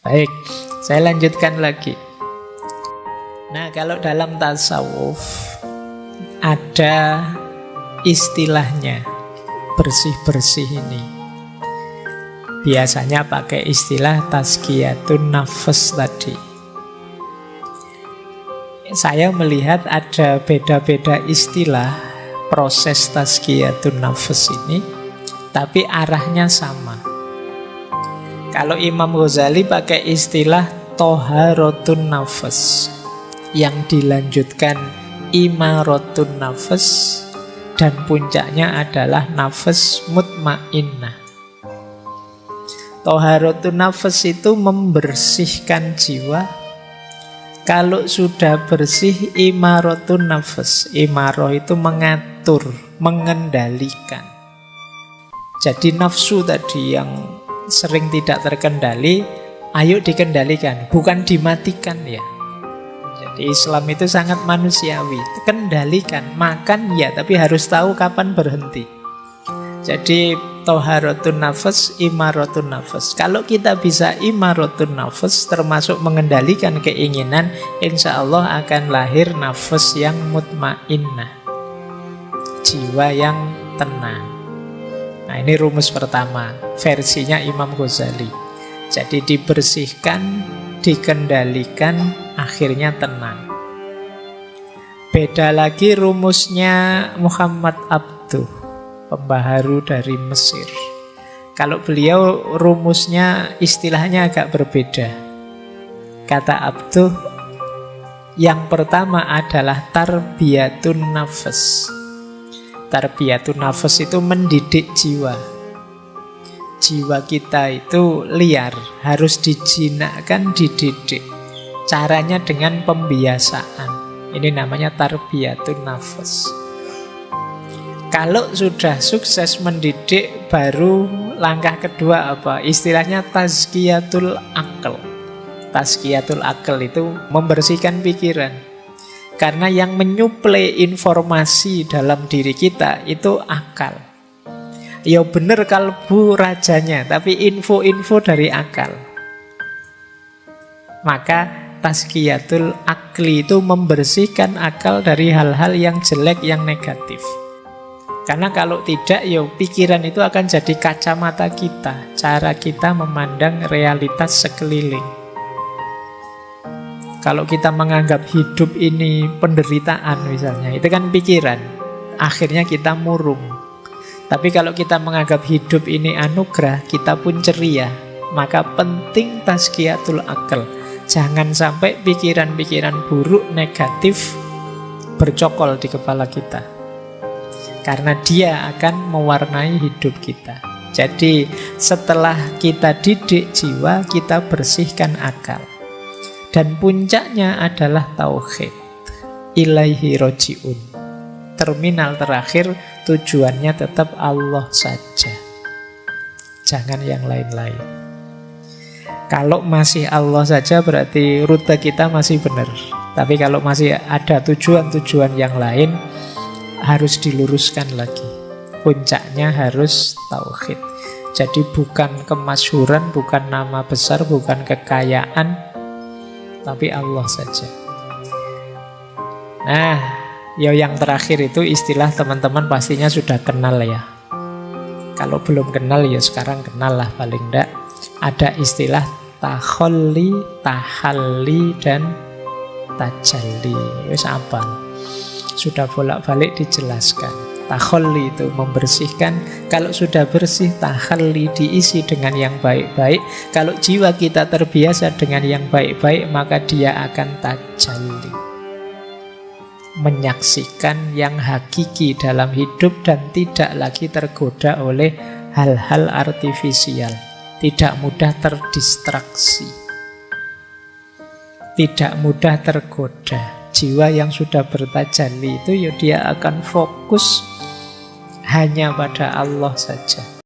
Baik, saya lanjutkan lagi. Nah, kalau dalam tasawuf ada istilahnya bersih-bersih ini. Biasanya pakai istilah tazkiyatun nafs tadi. Saya melihat ada beda-beda istilah proses tazkiyatun nafs ini, tapi arahnya sama. Kalau Imam Ghazali pakai istilah toharatun nafs, yang dilanjutkan imaratun nafs, dan puncaknya adalah nafs mutmainnah. Toharatun nafs itu membersihkan jiwa. Kalau sudah bersih, imaratun nafs. Imarah itu mengatur, mengendalikan. Jadi nafsu tadi yang sering tidak terkendali, ayo dikendalikan, bukan dimatikan ya. Jadi Islam itu sangat manusiawi. Kendalikan, makan ya, tapi harus tahu kapan berhenti. Jadi toharatun nafs, imaratun nafs. Kalau kita bisa imaratun nafs, termasuk mengendalikan keinginan, insya Allah akan lahir nafs yang mutmainnah, jiwa yang tenang. Nah, ini rumus pertama, versinya Imam Ghazali. Jadi dibersihkan, dikendalikan, akhirnya tenang. Beda lagi rumusnya Muhammad Abduh, pembaharu dari Mesir. Kalau beliau rumusnya istilahnya agak berbeda. Kata Abduh, yang pertama adalah tarbiyatun nafs. Tarbiyatun nafs itu mendidik jiwa. Jiwa kita itu liar, harus dijinakkan, dididik. Caranya dengan pembiasaan. Ini namanya tarbiyatun nafs. Kalau sudah sukses mendidik, baru langkah kedua apa? Istilahnya tazkiyatul akal. Tazkiyatul akal itu membersihkan pikiran. Karena yang menyuplai informasi dalam diri kita itu akal. Ya bener kalbu rajanya, tapi info-info dari akal. Maka tazkiyatul akli itu membersihkan akal dari hal-hal yang jelek, yang negatif. Karena kalau tidak, ya pikiran itu akan jadi kacamata kita, cara kita memandang realitas sekeliling. Kalau kita menganggap hidup ini penderitaan misalnya, itu kan pikiran. Akhirnya kita murung. Tapi kalau kita menganggap hidup ini anugerah, kita pun ceria. Maka penting tazkiyatul akal. Jangan sampai pikiran-pikiran buruk, negatif bercokol di kepala kita. Karena dia akan mewarnai hidup kita. Jadi setelah kita didik jiwa, kita bersihkan akal. Dan puncaknya adalah tauhid. Ilaihi roji'un. Terminal terakhir tujuannya tetap Allah saja. Jangan yang lain-lain. Kalau masih Allah saja berarti rute kita masih benar. Tapi kalau masih ada tujuan-tujuan yang lain, harus diluruskan lagi. Puncaknya harus tauhid. Jadi bukan kemasyhuran, bukan nama besar, bukan kekayaan, tapi Allah saja. Nah, ya yang terakhir itu istilah teman-teman pastinya sudah kenal ya. Kalau belum kenal ya sekarang kenal lah paling enggak. Ada istilah takholli, tahalli, dan tajalli. Wis apal. Sudah bolak-balik dijelaskan. Takholli itu membersihkan. Kalau sudah bersih, tahalli diisi dengan yang baik-baik. Kalau jiwa kita terbiasa dengan yang baik-baik, maka dia akan tajalli, menyaksikan yang hakiki dalam hidup dan tidak lagi tergoda oleh hal-hal artifisial. Tidak mudah terdistraksi, tidak mudah tergoda. Jiwa yang sudah bertajalli itu ya dia akan fokus hanya pada Allah saja.